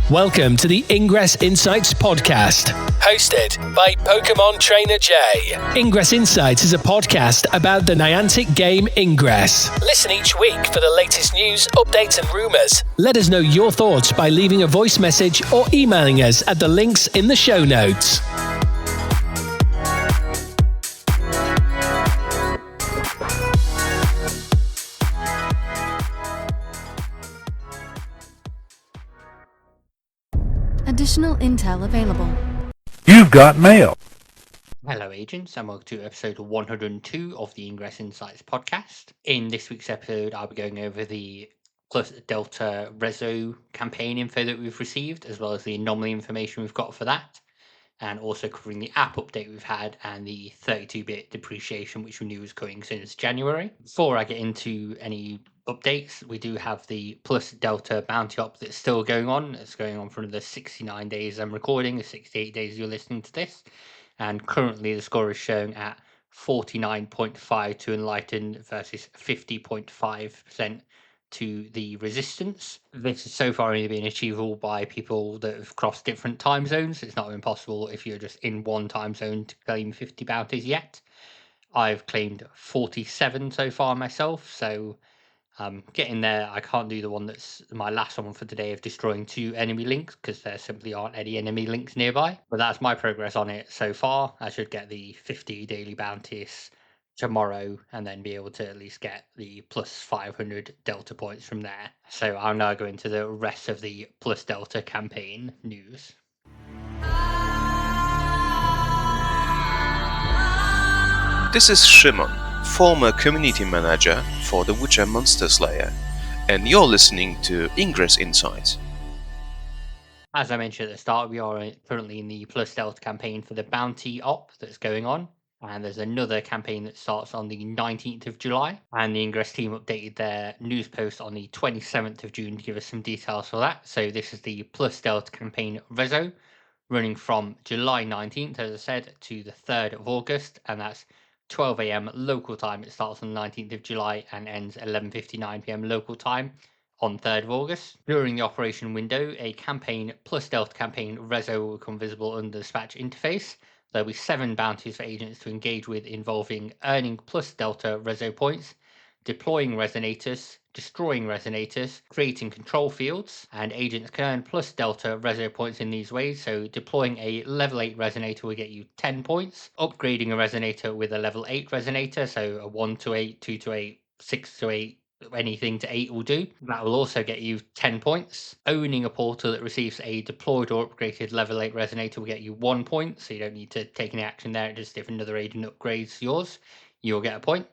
Welcome to the Ingress Insights podcast, hosted by PkmnTrainerJ. Ingress Insights is a podcast about the Niantic game Ingress. Listen each week for the latest news, updates and rumours. Let us know your thoughts by leaving a voice message or emailing us at the links in the show notes. Additional intel available. You've got mail. Hello agents and welcome to episode 102 of the Ingress Insights podcast. In this week's episode I'll be going over the plus Delta Rezo campaign info that we've received, as well as the anomaly information we've got for that, and also covering the app update we've had and the 32-bit depreciation which we knew was coming since January. Before I get into any updates, we do have the plus Delta bounty op that's still going on. It's going on for another 69 days I'm recording, the 68 days you're listening to this, and currently the score is showing at 49.5 to Enlighten versus 50.5% to the Resistance. This has so far only been achievable by people that have crossed different time zones. It's not been possible if you're just in one time zone to claim 50 bounties yet. I've claimed 47 so far myself, so getting there. I can't do the one that's my last one for today of destroying 2 enemy links because there simply aren't any enemy links nearby. But that's my progress on it so far. I should get the 50 daily bounties tomorrow and then be able to at least get the plus 500 Delta points from there. So I'll now go into the rest of the plus Delta campaign news. This is Shimon, former community manager for the Witcher Monster Slayer, and you're listening to Ingress Insights. As I mentioned at the start, we are currently in the plus Delta campaign for the bounty op that's going on, and there's another campaign that starts on the 19th of July, and the Ingress team updated their news post on the 27th of June to give us some details for that. So this is the plus Delta campaign Rezo, running from July 19th, as I said, to the 3rd of August, and that's 12 a.m. local time. It starts on the 19th of July and ends 11:59 p.m. local time on 3rd of August. During the operation window, a campaign plus Delta campaign Rezo will become visible under the dispatch interface. There'll be 7 bounties for agents to engage with involving earning plus Delta Rezo points, deploying resonators, destroying resonators, creating control fields, and agents can earn plus Delta Rezo points in these ways. So deploying a level 8 resonator will get you 10 points, upgrading a resonator with a level 8 resonator, so a 1 to 8, 2 to 8, 6 to 8, anything to 8 will do. That will also get you 10 points. Owning a portal that receives a deployed or upgraded level 8 resonator will get you 1 point, so you don't need to take any action there. Just if another agent upgrades yours, you'll get a point.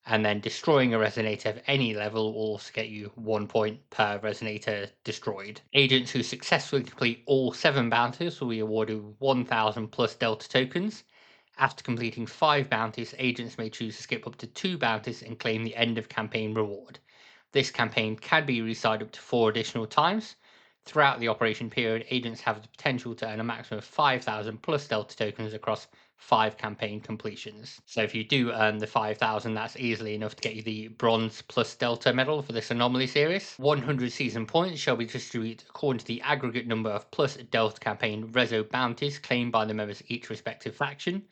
And then destroying a resonator of any level will also get you 1 point per resonator destroyed. Agents who successfully complete all 7 bounties will be awarded 1,000 plus Delta tokens. After completing 5 bounties, agents may choose to skip up to 2 bounties and claim the end of campaign reward. This campaign can be restarted up to 4 additional times. Throughout the operation period, agents have the potential to earn a maximum of 5,000 plus Delta tokens across 5 campaign completions. So if you do earn the 5,000, that's easily enough to get you the Bronze plus Delta medal for this Anomaly series. 100 season points shall be distributed according to the aggregate number of plus Delta campaign Rezo bounties claimed by the members of each respective faction.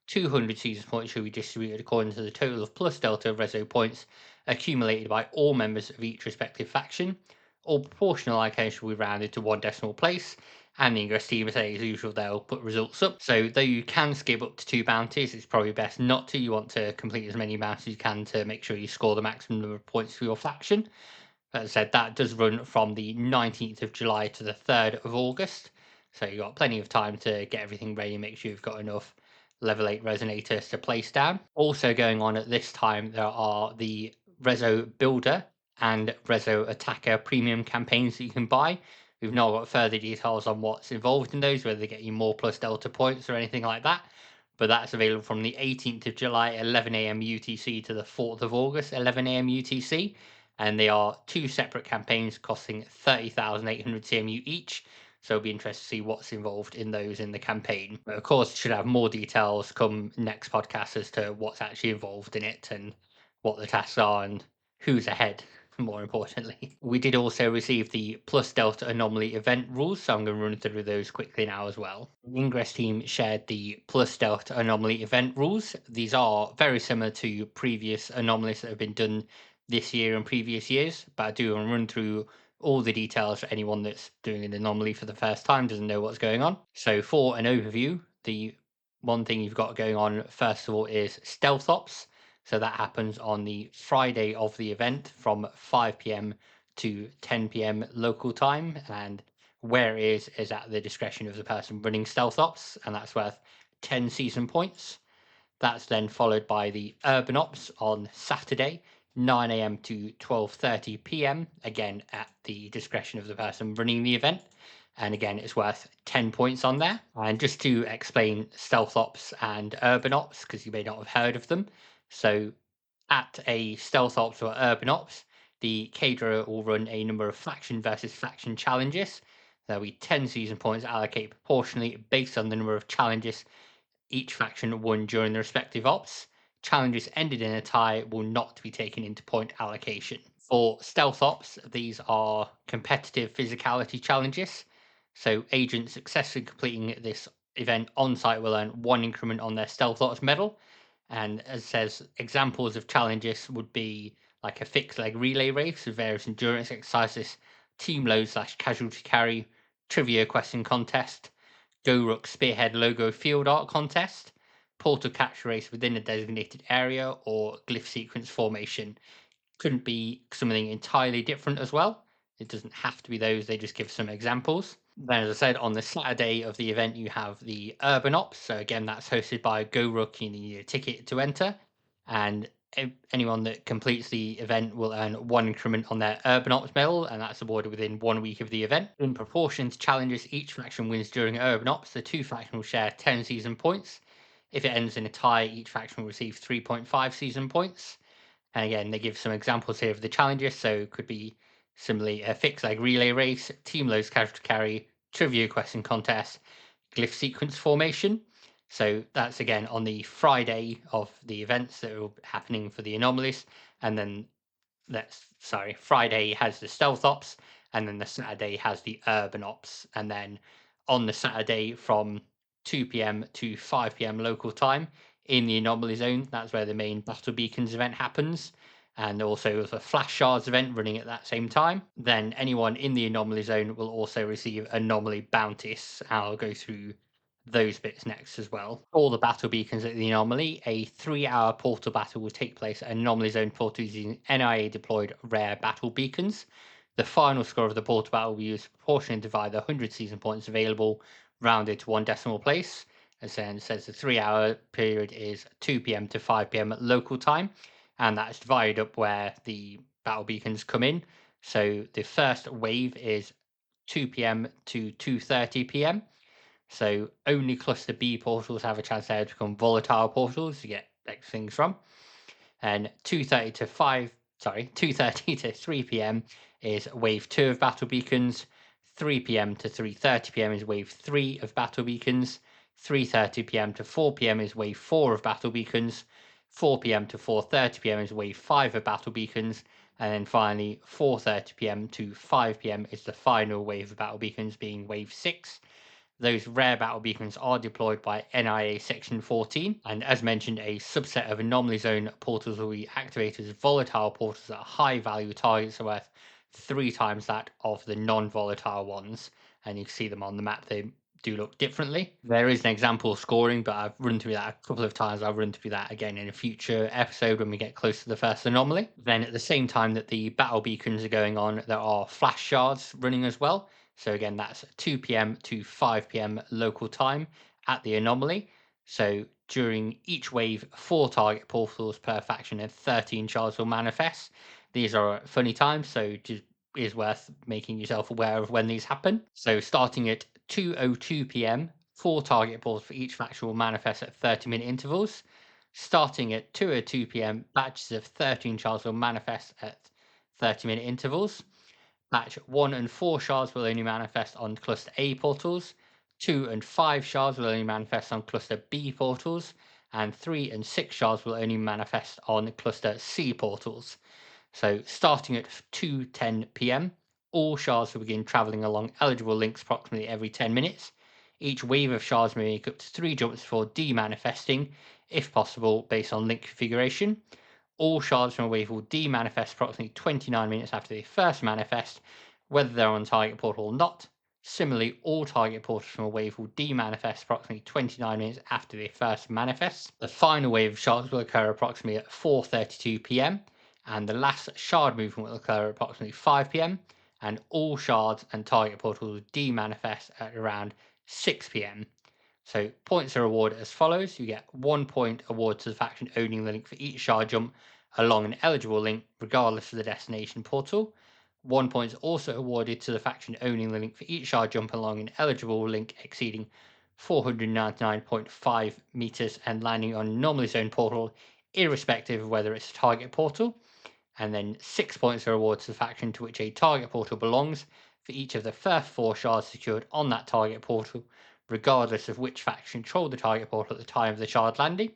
200 season points shall be distributed according to the total of plus Delta Rezo points accumulated by all members of each respective faction. All proportional allocation will be rounded to 1 decimal place, and the Ingress team, as usual, they'll put results up. So though you can skip up to 2 bounties, it's probably best not to. You want to complete as many bounties as you can to make sure you score the maximum number of points for your faction. As I said, that does run from the 19th of July to the 3rd of August. So you've got plenty of time to get everything ready and make sure you've got enough level 8 resonators to place down. Also going on at this time, there are the Rezo Builder and Rezo Attacker premium campaigns that you can buy. We've now got further details on what's involved in those, whether they get you more plus Delta points or anything like that. But that's available from the 18th of July, 11 a.m. UTC to the 4th of August, 11 a.m. UTC. And they are 2 separate campaigns costing 30,800 CMU each. So it'll be interesting to see what's involved in those in the campaign. But of course, should have more details come next podcast as to what's actually involved in it and what the tasks are and who's ahead. more importantly. We did also receive the plus Delta Anomaly event rules, so I'm going to run through those quickly now as well. The Ingress team shared the plus Delta Anomaly event rules. These are very similar to previous anomalies that have been done this year and previous years, but I do want to run through all the details for anyone that's doing an anomaly for the first time, doesn't know what's going on. So for an overview, the one thing you've got going on first of all is stealth ops. So that happens on the Friday of the event from 5 p.m. to 10 p.m. local time, and where it is at the discretion of the person running stealth ops, and that's worth 10 season points. That's then followed by the urban ops on Saturday, 9 a.m. to 12:30 p.m. again at the discretion of the person running the event. And again, it's worth 10 points on there. And just to explain stealth ops and urban ops, because you may not have heard of them. So at a stealth ops or urban ops, the caterer will run a number of faction versus faction challenges. There'll be 10 season points allocated proportionally based on the number of challenges each faction won during the respective ops. Challenges ended in a tie will not be taken into point allocation. For stealth ops, these are competitive physicality challenges. So agents successfully completing this event on site will earn 1 increment on their stealth ops medal. And as it says, examples of challenges would be like a fixed leg relay race with various endurance exercises, team load / casualty carry, trivia question contest, Go Rook Spearhead logo field art contest, portal capture race within a designated area, or glyph sequence formation. Couldn't be something entirely different as well. It doesn't have to be those, they just give some examples. Then, as I said, on the Saturday of the event, you have the Urban Ops. So, again, that's hosted by Go Rook. You need a ticket to enter. And anyone that completes the event will earn 1 increment on their Urban Ops medal, and that's awarded within 1 week of the event. In proportion to challenges each faction wins during Urban Ops, the 2 factions will share 10 season points. If it ends in a tie, each faction will receive 3.5 season points. And again, they give some examples here of the challenges. So it could be similarly a fixed leg relay race, team loads casualty carry, trivia question contest, glyph sequence formation. So that's again on the Friday of the events that are happening for the anomalies. And then Friday has the stealth ops, and then the Saturday has the urban ops. And then on the Saturday from 2 p.m. to 5 p.m. local time in the anomaly zone, that's where the main battle beacons event happens. And also there's a flash shards event running at that same time. Then anyone in the anomaly zone will also receive anomaly bounties. I'll go through those bits next as well. All the battle beacons at the anomaly, a 3-hour portal battle will take place at anomaly zone portals using NIA deployed rare battle beacons. The final score of the portal battle will be used to proportionally divide the 100 season points available, rounded to 1 decimal place. As then says, the 3-hour period is 2 p.m. to 5 p.m. local time, and that's divided up where the battle beacons come in. So the first wave is 2 p.m. to 2:30 p.m. So only cluster B portals have a chance there to become volatile portals to get things from. And 2:30 to 3 p.m. is wave 2 of battle beacons. 3 p.m. to 3:30 p.m. is wave 3 of battle beacons. 3:30 p.m. to 4 p.m. is wave 4 of battle beacons. 4 p.m. to 4:30 p.m. is wave 5 of battle beacons. And then finally, 4:30 p.m. to 5 p.m. is the final wave of battle beacons, being wave 6. Those rare battle beacons are deployed by NIA Section 14, and as mentioned, a subset of anomaly zone portals will be activated as volatile portals that are high value targets are worth 3 times that of the non-volatile ones, and you can see them on the map. They do look differently. There is an example of scoring, but I've run through that a couple of times. I'll run through that again in a future episode when we get close to the first anomaly. Then at the same time that the battle beacons are going on, there are flash shards running as well. So again, that's 2 p.m. to 5 p.m. local time at the anomaly. So during each wave, 4 target portals per faction and 13 shards will manifest. These are funny times, so just is worth making yourself aware of when these happen. So starting at 2:02 p.m., 4 target portals for each faction will manifest at 30-minute intervals. Starting at 2:02 p.m., batches of 13 shards will manifest at 30-minute intervals. Batch 1 and 4 shards will only manifest on cluster A portals. 2 and 5 shards will only manifest on cluster B portals. And 3 and 6 shards will only manifest on cluster C portals. So starting at 2:10 p.m, all shards will begin traveling along eligible links approximately every 10 minutes. Each wave of shards may make up to 3 jumps before demanifesting, if possible, based on link configuration. All shards from a wave will demanifest approximately 29 minutes after they first manifest, whether they're on target portal or not. Similarly, all target portals from a wave will demanifest approximately 29 minutes after they first manifest. The final wave of shards will occur approximately at 4:32 p.m, and the last shard movement will occur at approximately 5 p.m, and all shards and target portals will demanifest at around 6 p.m. So points are awarded as follows. You get 1 point awarded to the faction owning the link for each shard jump along an eligible link, regardless of the destination portal. 1 point is also awarded to the faction owning the link for each shard jump along an eligible link exceeding 499.5 meters and landing on anomaly zone portal, irrespective of whether it's a target portal. And then 6 points are awarded to the faction to which a target portal belongs for each of the first 4 shards secured on that target portal, regardless of which faction controlled the target portal at the time of the shard landing.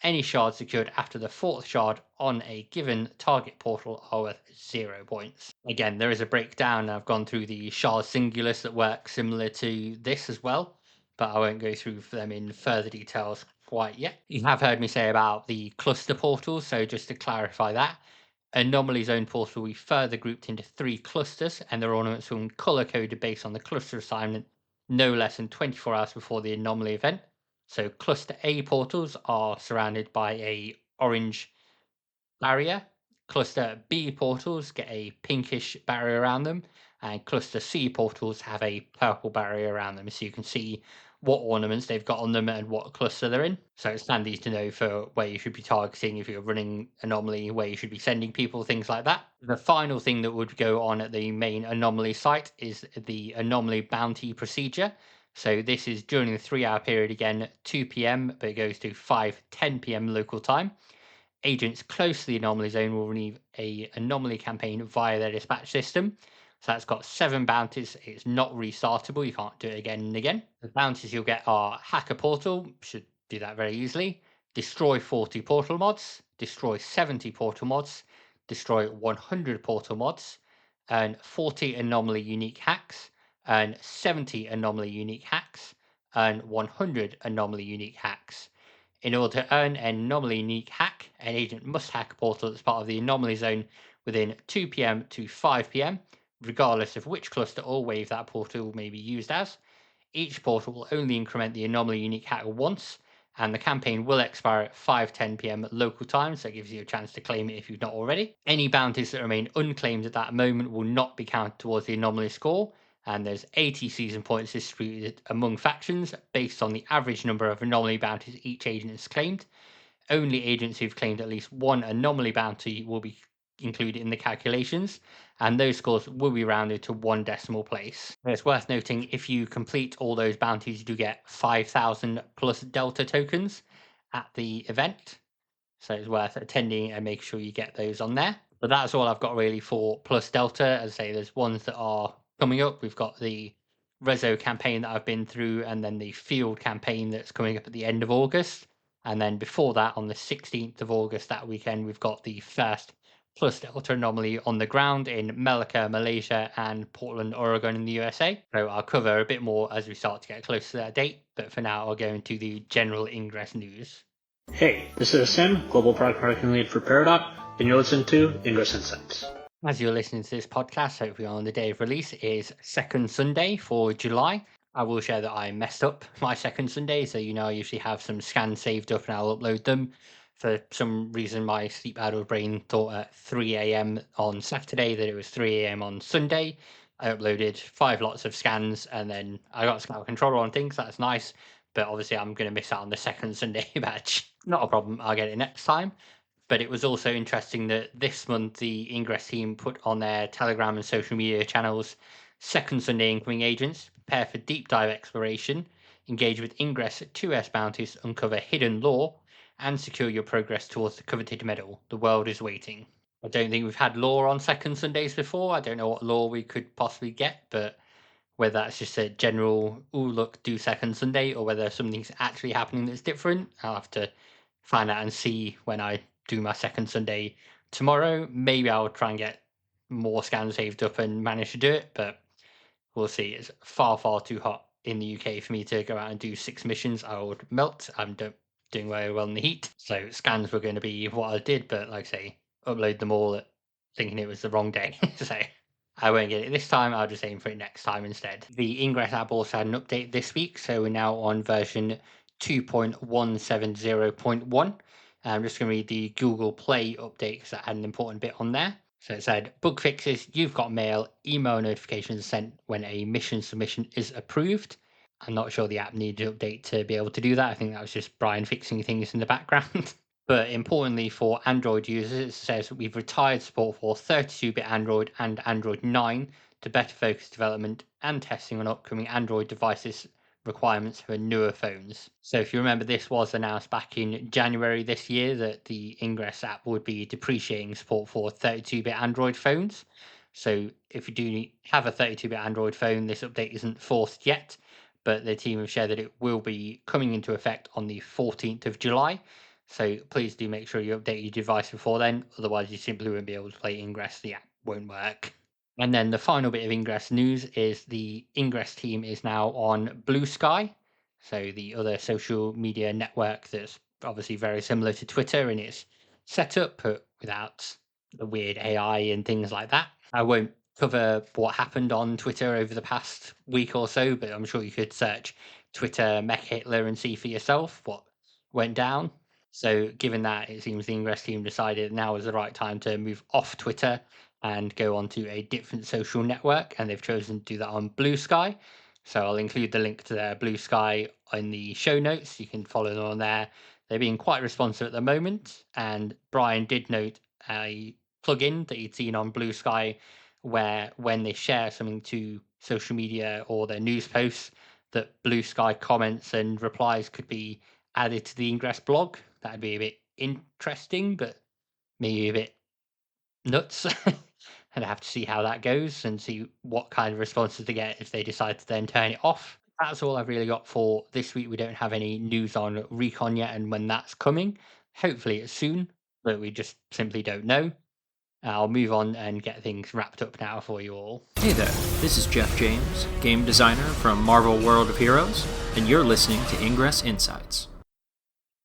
Any shards secured after the 4th shard on a given target portal are worth 0 points. Again, there is a breakdown. I've gone through the shard singulars that work similar to this as well, but I won't go through them in further details quite yet. You have heard me say about the cluster portals, so just to clarify that, anomaly zone portal will be further grouped into 3 clusters, and their ornaments will be color coded based on the cluster assignment no less than 24 hours before the anomaly event. So cluster A portals are surrounded by a orange barrier. Cluster B portals get a pinkish barrier around them, and cluster C portals have a purple barrier around them, so you can see what ornaments they've got on them and what cluster they're in. So it's handy to know for where you should be targeting if you're running anomaly, where you should be sending people, things like that. The final thing that would go on at the main anomaly site is the anomaly bounty procedure. So this is during the 3-hour period, again 2 p.m, but it goes to 5:10 p.m. local time. Agents close to the anomaly zone will receive a anomaly campaign via their dispatch system. So that's got 7 bounties. It's not restartable. You can't do it again and again. The bounties you'll get are Hacker Portal, should do that very easily. Destroy 40 portal mods, destroy 70 portal mods, destroy 100 portal mods, and 40 anomaly unique hacks, and 70 anomaly unique hacks, and 100 anomaly unique hacks. In order to earn an anomaly unique hack, an agent must hack a portal that's part of the anomaly zone within 2 p.m. to 5 p.m, regardless of which cluster or wave that portal may be used as. Each portal will only increment the anomaly unique hack once, and the campaign will expire at 5:10 p.m. local time, so it gives you a chance to claim it if you've not already. Any bounties that remain unclaimed at that moment will not be counted towards the anomaly score, and there's 80 season points distributed among factions based on the average number of anomaly bounties each agent has claimed. Only agents who've claimed at least 1 anomaly bounty will be included in the calculations, and those scores will be rounded to 1 decimal place. It's worth noting, if you complete all those bounties, you do get 5,000 plus Delta tokens at the event, so it's worth attending and make sure you get those on there. But that's all I've got really for plus Delta. As I say, there's ones that are coming up. We've got the Rezo campaign that I've been through, and then the field campaign that's coming up at the end of August. And then before that, on the 16th of August, that weekend, we've got the first plus Delta anomaly on the ground in Melaka, Malaysia, and Portland, Oregon in the USA. So I'll cover a bit more as we start to get close to that date. But for now, I'll go into the general Ingress news. Hey, this is Sim, Global Product Marketing Lead for Peridot, and you're listening to Ingress Insights. As you're listening to this podcast, hopefully on the day of release, is second Sunday for July. I will share that I messed up my second Sunday, so I usually have some scans saved up and I'll upload them. For some reason, my sleep-addled brain thought at 3 a.m. on Saturday that it was 3 a.m. on Sunday. I uploaded 5 lots of scans, and then I got Scout Controller on things. That's nice, but obviously I'm going to miss out on the second Sunday batch. Not a problem. I'll get it next time. But it was also interesting that this month the Ingress team put on their Telegram and social media channels second Sunday incoming agents, prepare for deep dive exploration, engage with Ingress 2S bounties, uncover hidden lore, and secure your progress towards the coveted medal. The world is waiting. I don't think we've had lore on second Sundays before. I don't know what lore we could possibly get, but whether that's just a general, ooh, look, do second Sunday, or whether something's actually happening that's different, I'll have to find out and see when I do my second Sunday tomorrow. Maybe I'll try and get more scans saved up and manage to do it, but we'll see. It's far too hot in the UK for me to go out and do 6 missions. I would melt. I'm doing very well in the heat, so scans were going to be what I did, but like I say, upload them all thinking it was the wrong day. So I won't get it this time. I'll just aim for it next time instead. The Ingress app also had an update this week, so we're now on version 2.170.1. I'm just going to read the Google Play update because that had an important bit on there. So it said, bug fixes, you've got mail, email notifications sent when a mission submission is approved. I'm not sure the app needed an update to be able to do that. I think that was just Brian fixing things in the background. But importantly for Android users, it says we've retired support for 32-bit Android and Android 9 to better focus development and testing on upcoming Android devices requirements for newer phones. So if you remember, this was announced back in January this year that the Ingress app would be depreciating support for 32-bit Android phones. So if you do have a 32-bit Android phone, this update isn't forced yet, but the team have shared that it will be coming into effect on the 14th of July. So please do make sure you update your device before then, otherwise you simply won't be able to play Ingress. The app won't work. And then the final bit of Ingress news is the Ingress team is now on Blue Sky, so the other social media network that's obviously very similar to Twitter in its setup, but without the weird AI and things like that. I won't cover what happened on Twitter over the past week or so, but I'm sure you could search Twitter Mech Hitler and see for yourself what went down. So given that, it seems the Ingress team decided now is the right time to move off Twitter and go onto a different social network, and they've chosen to do that on Blue Sky. So I'll include the link to their Blue Sky in the show notes. You can follow them on there. They're being quite responsive at the moment, and Brian did note a plugin that he'd seen on Blue Sky where when they share something to social media or their news posts, that Blue Sky comments and replies could be added to the Ingress blog. That'd be a bit interesting, but maybe a bit nuts. And I have to see how that goes and see what kind of responses they get if they decide to then turn it off. That's all I've really got for this week. We don't have any news on Recon yet and when that's coming. Hopefully it's soon, but we just simply don't know. I'll move on and get things wrapped up now for you all. Hey there, this is Jeff James, game designer from Marvel World of Heroes, and you're listening to Ingress Insights.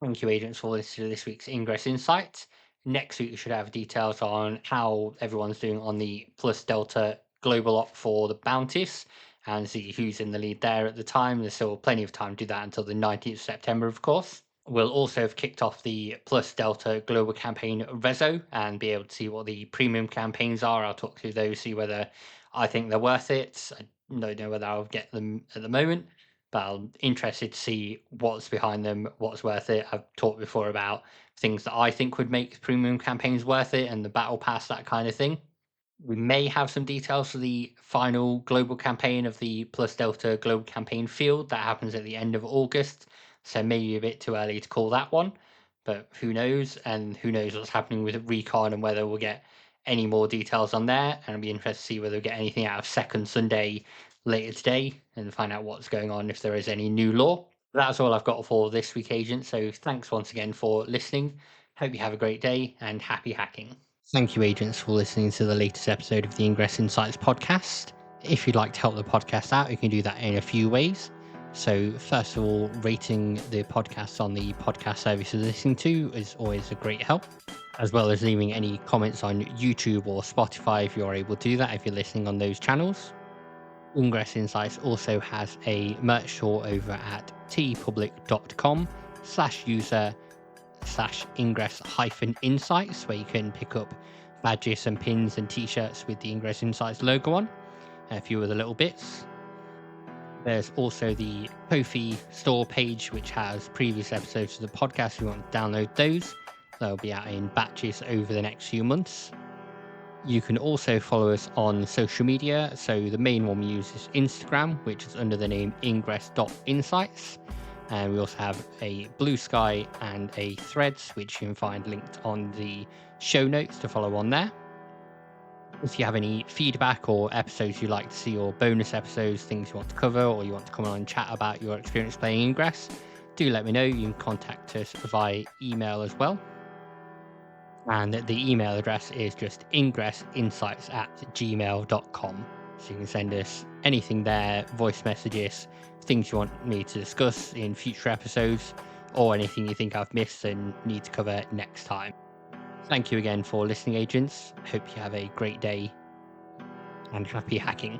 Thank you, agents, for listening to this week's Ingress Insights. Next week, we should have details on how everyone's doing on the Plus Delta global op for the bounties and see who's in the lead there at the time. There's still plenty of time to do that until the 19th of September, of course. We'll also have kicked off the Plus Delta global campaign Rezo and be able to see what the premium campaigns are. I'll talk through those, see whether I think they're worth it. I don't know whether I'll get them at the moment, but I'm interested to see what's behind them, what's worth it. I've talked before about things that I think would make premium campaigns worth it and the battle pass, that kind of thing. We may have some details for the final global campaign of the Plus Delta global campaign field that happens at the end of August. So maybe a bit too early to call that one, but who knows? And who knows what's happening with Recon and whether we'll get any more details on there. And I'll be interested to see whether we get anything out of Second Sunday later today and find out what's going on, if there is any new lore. That's all I've got for this week, agent. So thanks once again for listening. Hope you have a great day and happy hacking. Thank you, agents, for listening to the latest episode of the Ingress Insights podcast. If you'd like to help the podcast out, you can do that in a few ways. So first of all, rating the podcast on the podcast service you're listening to is always a great help, as well as leaving any comments on YouTube or Spotify if you're able to do that if you're listening on those channels. Ingress Insights also has a merch store over at tpublic.com/user/ingress-insights, where you can pick up badges and pins and t-shirts with the Ingress Insights logo on, and a few other little bits. There's also the Ko-fi store page, which has previous episodes of the podcast if you want to download those. They'll be out in batches over the next few months. You can also follow us on social media. So the main one we use is Instagram, which is under the name ingress.insights. And we also have a Blue Sky and a Threads, which you can find linked on the show notes to follow on there. If you have any feedback or episodes you'd like to see, or bonus episodes, things you want to cover, or you want to come on and chat about your experience playing Ingress, do let me know. You can contact us via email as well. And the email address is just ingressinsights@gmail.com. So you can send us anything there, voice messages, things you want me to discuss in future episodes, or anything you think I've missed and need to cover next time. Thank you again for listening, agents. Hope you have a great day and happy hacking.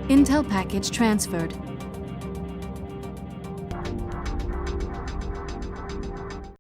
Intel package transferred.